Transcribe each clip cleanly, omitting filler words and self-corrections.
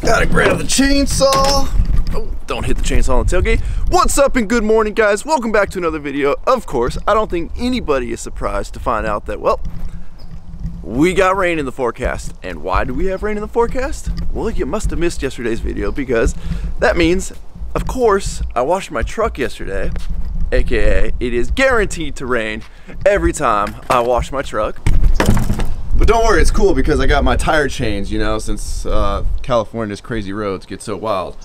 Gotta grab the chainsaw. Oh, don't hit the chainsaw on the tailgate. What's up and good morning, guys? Welcome back to another video. Of course, I don't think anybody is surprised to find out that, well, we got rain in the forecast. And why do we have rain in the forecast? Well, you must have missed yesterday's video because that means, of course, I washed my truck yesterday, AKA it is guaranteed to rain every time I wash my truck. But don't worry, it's cool because I got my tire chains, you know, since California's crazy roads get so wild.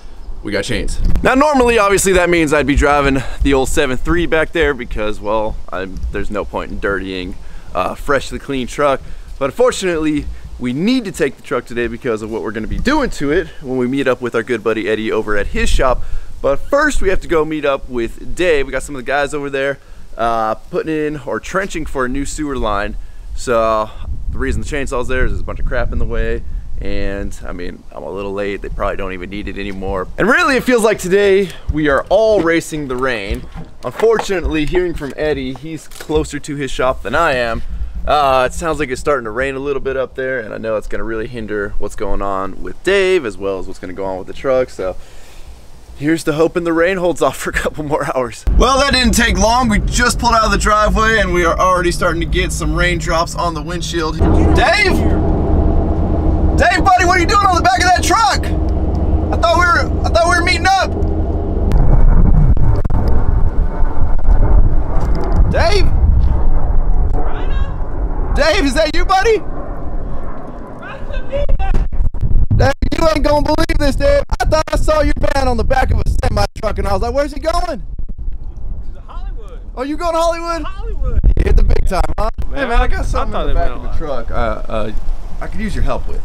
We got chains. Now normally, obviously, that means I'd be driving the old 7.3 back there because, well, there's no point in dirtying a freshly clean truck. But unfortunately, we need to take the truck today because of what we're gonna be doing to it when we meet up with our good buddy Eddie over at his shop. But first, we have to go meet up with Dave. We got some of the guys over there putting in or trenching for a new sewer line. So the reason the chainsaw's there is there's a bunch of crap in the way, and I mean, I'm a little late. They probably don't even need it anymore. And really, it feels like today we are all racing the rain. Unfortunately, hearing from Eddie, he's closer to his shop than I am. It sounds like it's starting to rain a little bit up there, and I know it's gonna really hinder what's going on with Dave as well as what's gonna go on with the truck. So here's to hoping the rain holds off for a couple more hours. Well, that didn't take long. We just pulled out of the driveway and we are already starting to get some raindrops on the windshield. Dave! Dave, buddy, what are you doing on the back of that truck? I thought we were meeting up. Dave? Dave, is that you, buddy? Dave, you ain't gonna believe this, Dave. I thought I saw your man on the back of a semi truck, and I was like, "Where's he going?" To Hollywood. Oh, you going to Hollywood? Hollywood. You hit the big time, huh? Man, Hey, man, I got something in the back of the truck. I could use your help with.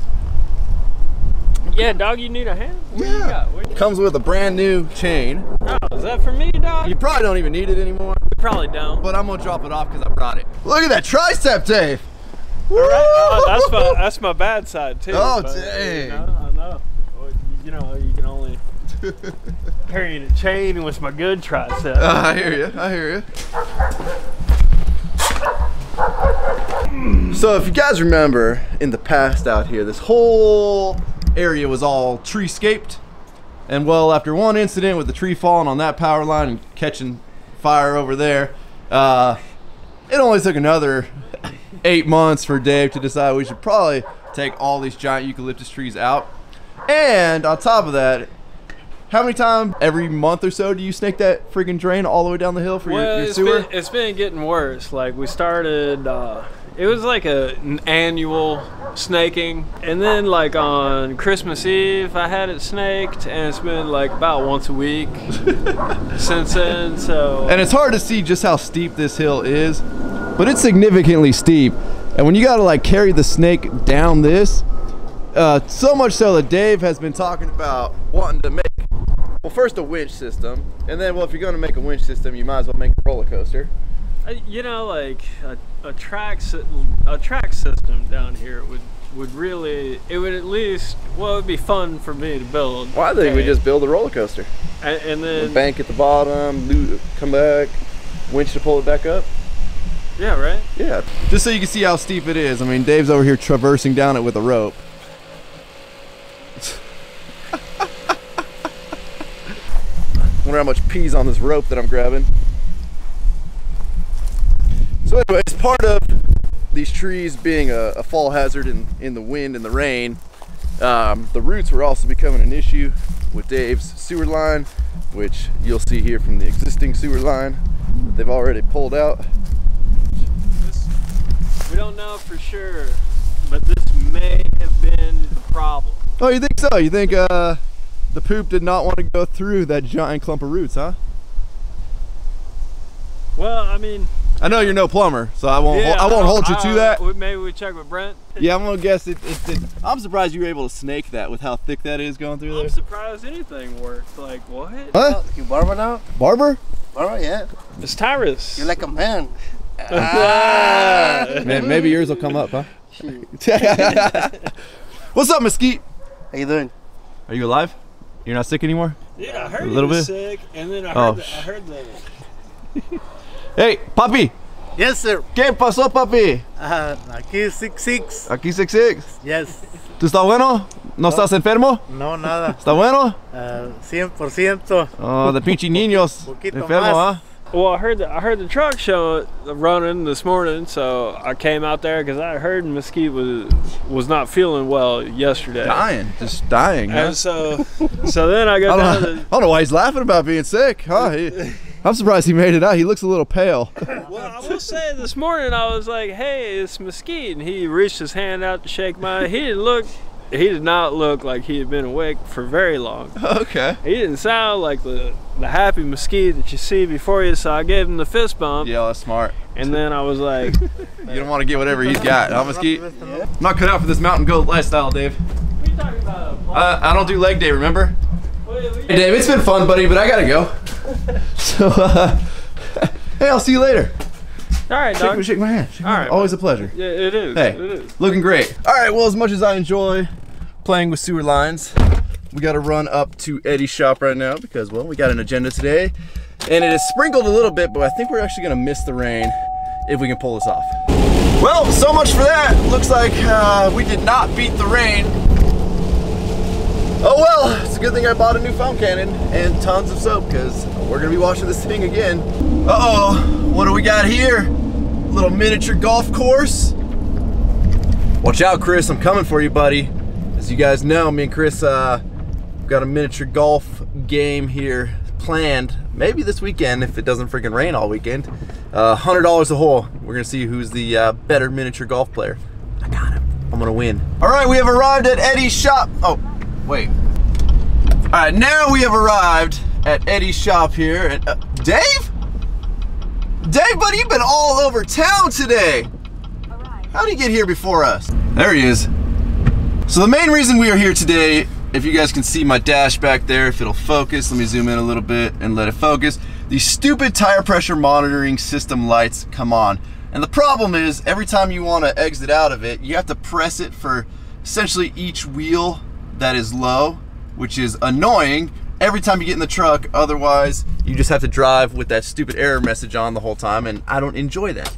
Yeah, dog, you need a hand? What yeah. You got? What you Comes with a brand new chain. Oh, is that for me, dog? You probably don't even need it anymore. You probably don't. But I'm gonna drop it off because I brought it. Look at that tricep, Dave. All right. Oh, that's my bad side too. Oh, but, dang. I know. Well, you know, you can only carry the chain with my good tricep. I hear you. I hear you. So if you guys remember, in the past out here, this whole area was all tree-scaped. And well, after one incident with the tree falling on that power line and catching fire over there, it only took another 8 months for Dave to decide we should probably take all these giant eucalyptus trees out. And on top of that, how many times every month or so do you snake that freaking drain all the way down the hill for your sewer? It's been getting worse. Like we started, it was like an annual snaking, and then like on Christmas Eve I had it snaked, and it's been like about once a week since then. So, and it's hard to see just how steep this hill is, but it's significantly steep. And when you gotta like carry the snake down this, so much so that Dave has been talking about wanting to make, well, first a winch system, and then, well, if you're gonna make a winch system, you might as well make a roller coaster. You know, like a track system down here would really, it would at least, well, it'd be fun for me to build. Well, I think we just build a roller coaster. And then bank at the bottom, come back, winch to pull it back up. Yeah, right? Yeah. Just so you can see how steep it is. I mean, Dave's over here traversing down it with a rope. Wonder how much peas on this rope that I'm grabbing. So anyway, as part of these trees being a fall hazard in the wind and the rain, the roots were also becoming an issue with Dave's sewer line, which you'll see here from the existing sewer line that they've already pulled out. We don't know for sure, but this may have been the problem. Oh, you think so? You think the poop did not want to go through that giant clump of roots, huh? Well, I mean, I know you're no plumber, so I won't hold you to that. Maybe we check with Brent. Yeah, I'm gonna guess it. I'm surprised you were able to snake that with how thick that is going through there. I'm surprised anything worked. Like what? Huh? You barber now? Barber? Barber, yeah. It's Tyrus. You're like a man. Man, maybe yours will come up, huh? What's up, Mesquite? How you doing? Are you alive? You're not sick anymore? Yeah, I heard a little bit sick, and then I heard the Hey, papi. Yes, sir. ¿Qué pasó, papi? Aquí 6'6". Aquí 6'6". Yes. ¿Tú estás bueno? ¿No estás enfermo? No, nada. ¿Está bueno? 100%. Oh, the pinche niños. Poquito Enfermo, más. huh? Well, I heard the truck show running this morning, so I came out there because I heard Mesquite was not feeling well yesterday. Dying, just dying. Huh? And so then I go down to I don't know why he's laughing about being sick. Huh? I'm surprised he made it out. He looks a little pale. Well, I will say this morning I was like, "Hey, it's Mesquite," and he reached his hand out to shake my. He did not look like he had been awake for very long. Okay. He didn't sound like the happy Mesquite that you see before you, so I gave him the fist bump. Yeah, that's smart. And then I was like, You don't want to get whatever he's got, huh, Mesquite? I'm not cut out for this mountain goat lifestyle, Dave. what are you talking about? I don't do leg day, remember? Hey, Dave, it's been fun, buddy, but I gotta go. So, hey, I'll see you later. All right, dog. Shake my hand. All right, Always a pleasure. Yeah, it is. Hey, It is. looking great. All right, well, as much as I enjoy playing with sewer lines, we got to run up to Eddie's shop right now because, well, we got an agenda today, and it is sprinkled a little bit, but I think we're actually gonna miss the rain if we can pull this off. Well, so much for that. Looks like we did not beat the rain. Oh well, it's a good thing I bought a new foam cannon and tons of soap because we're gonna be washing this thing again. Uh-oh, what do we got here? A little miniature golf course. Watch out, Chris, I'm coming for you, buddy. As you guys know, me and Chris got a miniature golf game here planned. Maybe this weekend if it doesn't freaking rain all weekend. $100 a hole. We're gonna see who's the better miniature golf player. I got him. I'm gonna win. All right, we have arrived at Eddie's shop. Oh, wait. All right, now we have arrived at Eddie's shop here. And Dave? Dave, buddy, you've been all over town today. How did he get here before us? There he is. So the main reason we are here today, if you guys can see my dash back there, if it'll focus, let me zoom in a little bit and let it focus. These stupid tire pressure monitoring system lights come on. And the problem is, every time you want to exit out of it, you have to press it for essentially each wheel that is low, which is annoying every time you get in the truck. Otherwise, you just have to drive with that stupid error message on the whole time, and I don't enjoy that.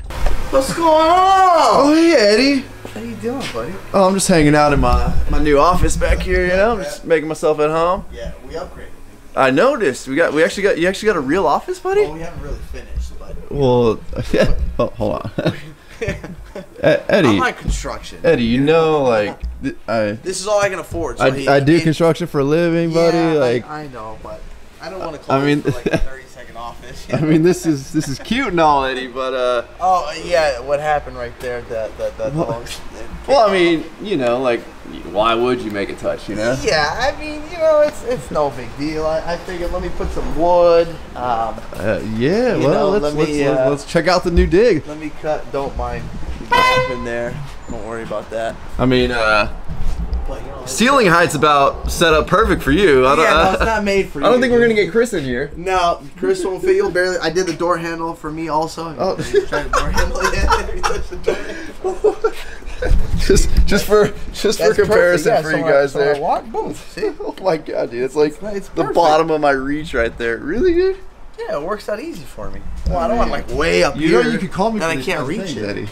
What's going on? Oh, hey, Eddie. How you doing, buddy? Oh, I'm just hanging out in my new office back here, you know, just making myself at home. Yeah, we upgraded. I noticed. You actually got a real office, buddy? Well, we haven't really finished, but Well, yeah. Oh, hold on. Eddie. I'm on construction. Eddie, you know, like, This is all I can afford. So I do construction for a living, buddy. Yeah, like, I know, but I don't want to I close mean- for like a 30-second office. I mean, this is cute and all, Eddie, but Oh yeah, what happened right there? The well, I mean, you know, like, why would you make a touch, you know? Yeah, I mean, you know, it's no big deal. I figured let me put some wood. Yeah. You Well, know, let's check out the new dig. Let me cut. Don't mind the gap in there. Don't worry about that. I mean, But, you know, ceiling height's about set up perfect for you. I don't, no, it's not made for you. I don't think we're gonna get Chris in here. No, Chris won't fit. You'll barely. I did the door handle for me also. Oh. Try the door handle. Yeah, you touch the door handle. just for That's comparison perfect. Yeah, for so you I- guys so there. I walk, boom. See? Oh my god, dude, it's like It's the perfect. bottom of my reach right there. Really, dude? Yeah, it works out easy for me. Well, I don't want like way up You here. know you could call me. and for I these can't kinds of reach things, it. Eddie.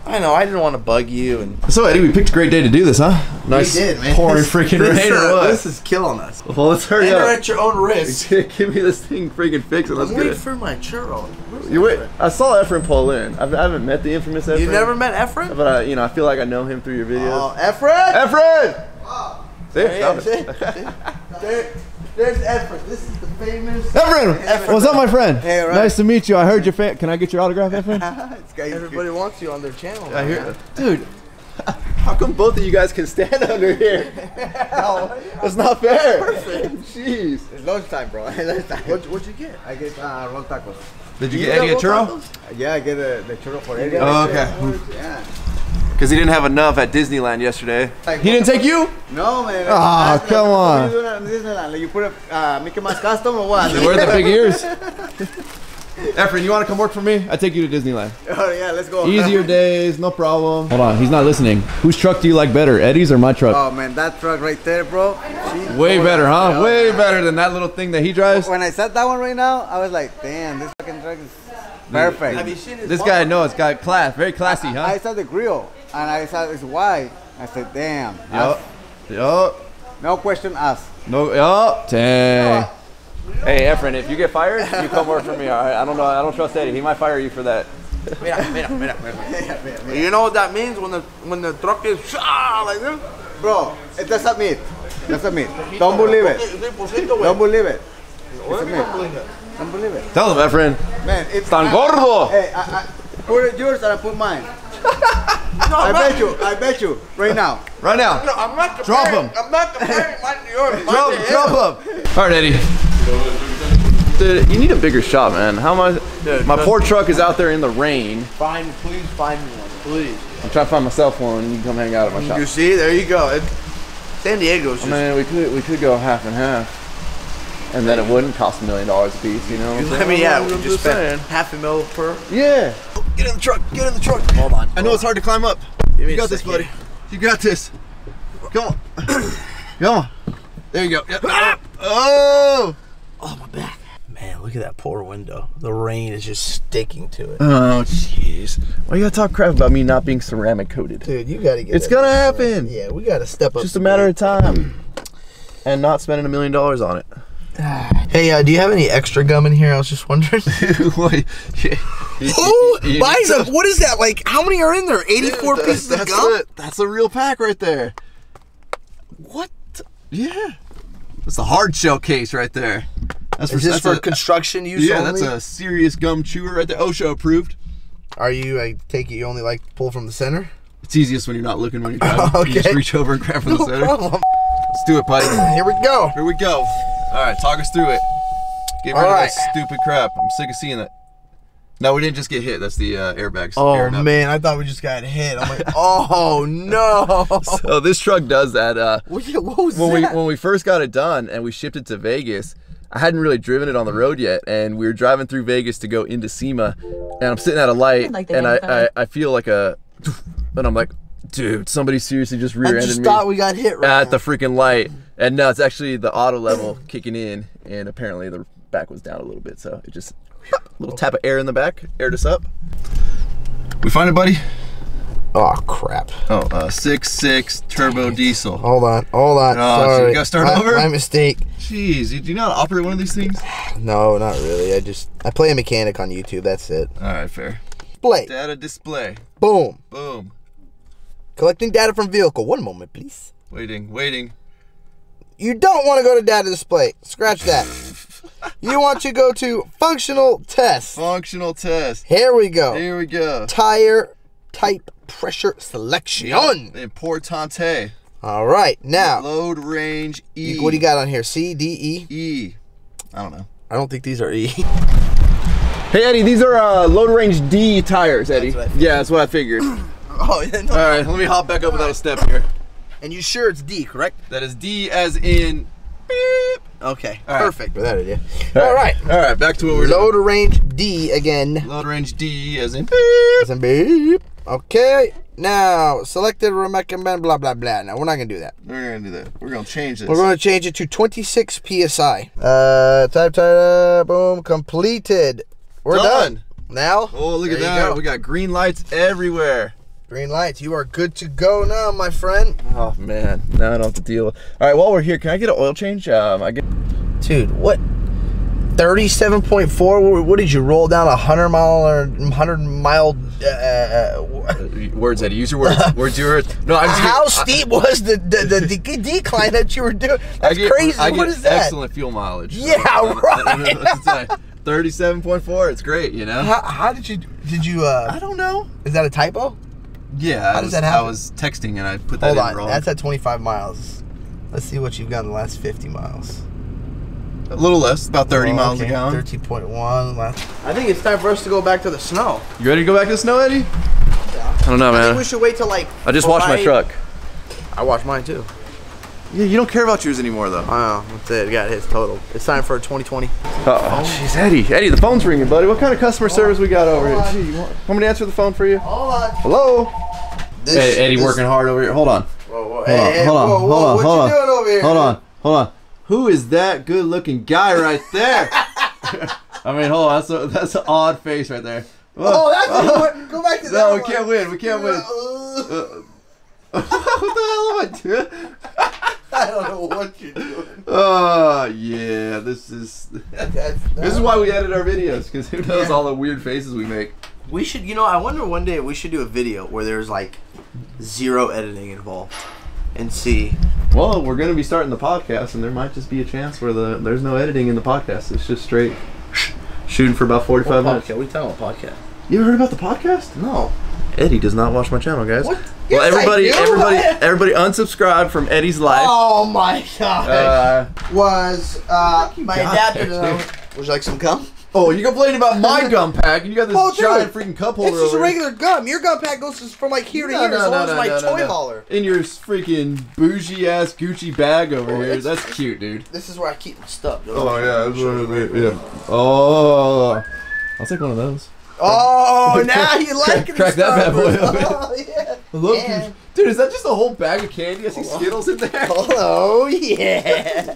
I know. I didn't want to bug you, and So Eddie, we picked a great day to do this, huh? Nice, we did, man. pouring This- freaking this, rain or what? This is killing us. Well, let's hurry Enter up. at your own risk. Give me this thing freaking fixed and let's I'm get waiting it. for my churro. Where's You wait. Efren? I saw Efren pull in. I haven't met the infamous Efren. You never met Efren? But I feel like I know him through your videos. Oh, Efren! Efren! See? There he Found is. it. There's Efren. This is the famous. Efren! What's up, my friend? Hey, all right. Nice to meet you. I heard your fan. Can I get your autograph, Efren? Everybody wants you on their channel. I hear, dude. How come both of you guys can stand under here? That's not fair. Perfect. Jeez. It's lunchtime, bro. Lunchtime. What'd you get? I get roll tacos. Did you You get Eddie a got churro? tacos? Yeah, I get the churro for Eddie. Oh, okay. Yeah. Because he didn't have enough at Disneyland yesterday. Like, He didn't take you? No, man. Ah, That's come like, on. What are you doing at Disneyland? Like, you put a Mickey Mouse custom or what? Where are the big ears? Efren, you want to come work for me? I take you to Disneyland. Oh, yeah, let's go. Easier days, no problem. Hold on, he's not listening. Whose truck do you like better, Eddie's or my truck? Oh, man, that truck right there, bro. Way better, huh? Way better than that little thing that he drives. When I saw that one right now, I was like, damn, this fucking truck is perfect. Have you seen his This guy, no, it's got class, very classy, huh? I saw the grill, and I saw it's white. I said, damn. Yup. Yup. No question asked. No. Oh, dang. Hey, Efren, if you get fired, you come work for me. All right. I don't know. I don't trust Eddie. He might fire you for that. You know what that means when the truck is like this? Bro, that's a myth. That's a myth. Don't believe it. Don't believe it. It's a myth. Don't believe it. Tell him, Efren. Man, it's Tan gordo. Hey, I put yours and I put mine. No, I bet you, right now. Right now. No, I'm not Drop comparing. him. I'm not comparing mine to yours. Drop him. All right, Eddie. Dude, you need a bigger shot, man. How am I? My poor truck is out there in the rain. Please find me one, please. I'm trying to find myself one, and you can come hang out at my shop. You see, there you go. San Diego's just. I mean, we could go half and half, and then it wouldn't cost $1 million a piece, you know. I mean, yeah, we just spent $500,000 per. Yeah. Get in the truck. Get in the truck. Hold on. I know it's hard to climb up. You got this, buddy. You got this. Come on. Come on. There you go. Yep. Oh. Oh, my back. Man, look at that poor window. The rain is just sticking to it. Oh, jeez. Why you gotta talk crap about me not being ceramic coated? Dude, you gotta get It's gonna happen. Yeah, we gotta step up. Just a matter of time. And not spending $1 million on it. Hey, do you have any extra gum in here? I was just wondering. Who buys them? What is that? Like, how many are in there? 84 pieces of gum? That's a real pack right there. What? Yeah. That's a hard shell case right there. Is this for construction use only? Yeah, that's a serious gum chewer right there. OSHA approved. Are you, I take it you only like to pull from the center? It's easiest when you're not looking when you're driving. Okay. You just reach over and grab from the center. Problem. Let's do it, buddy. Here we go. Here we go. All right, talk us through it. Get rid of that stupid crap. I'm sick of seeing that. No, we didn't just get hit. That's the airbags. Oh, man, I thought we just got hit. I'm like, oh, no. So this truck does that. What was that? When we first got it done and we shipped it to Vegas, I hadn't really driven it on the road yet, and we were driving through Vegas to go into SEMA, and I'm sitting at a light, and I feel like and I'm like, dude, somebody seriously just rear-ended me. I just thought we got hit right at the freaking light, and no, it's actually the auto level kicking in, and apparently the back was down a little bit, so it just a little tap of air in the back, aired us up. We find it, buddy? Oh, crap. Oh, 6.6 turbo diesel. Hold on. Oh, Sorry. so you gotta start over? My mistake. Jeez, do you know how to operate one of these things? No, not really. I play a mechanic on YouTube. That's it. All right, fair. Display. Data display. Boom. Boom. Collecting data from vehicle. One moment, please. Waiting. You don't want to go to data display. Scratch that. You want to go to functional test. Functional test. Here we go. Here we go. Tire type pressure selection. Importante. All right, now. Load range E. What do you got on here? C, D, E? E. I don't know. I don't think these are E. Hey, Eddie, these are load range D tires, Eddie. That's what I figured. Oh, yeah, no. All right, let me hop back up without a step here. And you sure it's D, correct? That is D as in beep. Okay, all right. Perfect. Without it, yeah. All right, back to what we're load doing. range D again. Load range D as in beep. As in beep. Okay, now selected recommend blah blah blah. Now we're not gonna do that. We're gonna do that. We're gonna change this. We're gonna change it to 26 psi. Type boom, completed. We're done. Now. Oh, look at that. We got green lights everywhere. Green lights. You are good to go now, my friend. Oh man, now I don't have to deal. All right, while we're here, can I get an oil change? Dude, what? 37.4. What did you roll down 100 mile? Words, Eddie. Use your words. Words, your words. No, I'm just How steep was the decline that you were doing? That's crazy. What is that? Excellent fuel mileage. Yeah, right. 37.4. It's great, you know. How did you? I don't know. Is that a typo? Yeah. How does that happen? I was texting and I put that in wrong. That's at 25 miles. Let's see what you've got in the last 50 miles. A little less, about 30 miles a gallon. 13.1. I think it's time for us to go back to the snow. You ready to go back to the snow, Eddie? Yeah. I don't know, man. I think we should wait till like. I just washed my truck. I washed mine too. Yeah, you don't care about yours anymore, though. I know. That's it. Got his total. It's time for a 2020. Oh, jeez, Eddie. Eddie, the phone's ringing, buddy. What kind of customer service we got over here? Gee, you want me to answer the phone for you? Hold on. Hello? Hey, Eddie, working hard over here. Hold on. Whoa. Hold on. What you doing over here? Hold on. Who is that good-looking guy right there? I mean, hold on. That's an odd face right there. Oh, that's go back to that. No, we can't win. We can't win. What the hell am I doing? I don't know what you're doing. Oh yeah, this is why we edit our videos, because who knows all the weird faces we make. We should, you know, I wonder one day we should do a video where there's like 0 editing involved and see. Well, we're gonna be starting the podcast, and there might just be a chance where there's no editing in the podcast. It's just straight shooting for about 45 minutes. What are you talking about, podcast? You ever heard about the podcast? No. Eddie does not watch my channel, guys. What? Well, Yes, everybody unsubscribe from Eddie's life. Oh my god. My adapter though. Would you like some gum? Oh, you complaining about my gum pack, and you got this giant freaking cup holder. It's just over a regular gum. Your gum pack goes from like here to here as long as my toy hauler. In your freaking bougie ass Gucci bag over here. That's cute, dude. This is where I keep my stuff. Dude. Oh yeah, that's what it is. Yeah. Oh, I'll take one of those. Oh, now you like it. Crack that bad boy open. Oh yeah. Look, dude, is that just a whole bag of candy? I see Skittles in there. Oh yeah.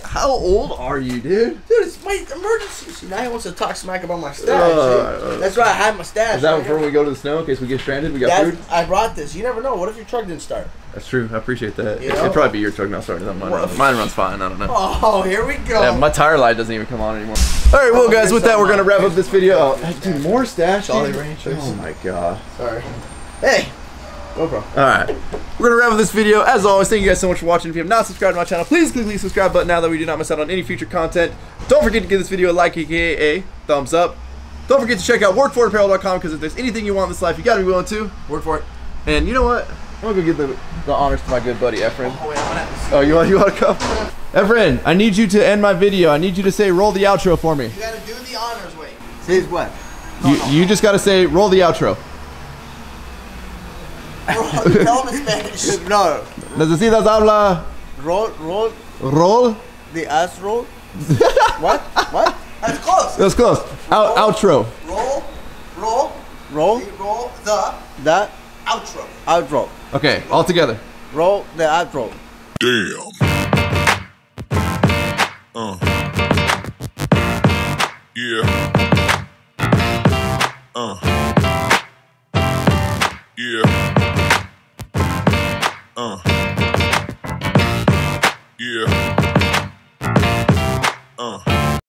How old are you, dude? Dude, it's my emergency. See, now he wants to talk smack about my stash. That's why I had my stash. Is that before we go to the snow in case we get stranded? We got food? I brought this. You never know. What if your truck didn't start? That's true. I appreciate that. You know? It'd probably be your truck not starting. Not mine. Mine runs fine. I don't know. Oh, here we go. Yeah, my tire light doesn't even come on anymore. All right, well, guys, with that, we're gonna wrap up this video. Oh, dude, more stash. Jolly Ranchers. Oh my god. Sorry. Hey. GoPro. All right, we're gonna wrap up this video. As always, thank you guys so much for watching. If you have not subscribed to my channel, please click the subscribe button now that we do not miss out on any future content. Don't forget to give this video a like, aka a thumbs up. Don't forget to check out workforapparel.com, because if there's anything you want in this life, you gotta be willing to work for it. And you know what? I'm gonna go give the honors to my good buddy Efren. Oh, wait, I'm gonna have Oh, you want to come? Efren, I need you to end my video. I need you to say roll the outro for me. You gotta do the honors, wait. Say what? You just gotta say roll the outro. Tell him in Spanish. No. Necesitas habla. Roll. The ass roll. What? What? That's close. That's close. Outro. Roll the outro. Okay, all together. Roll the outro. Damn. Yeah.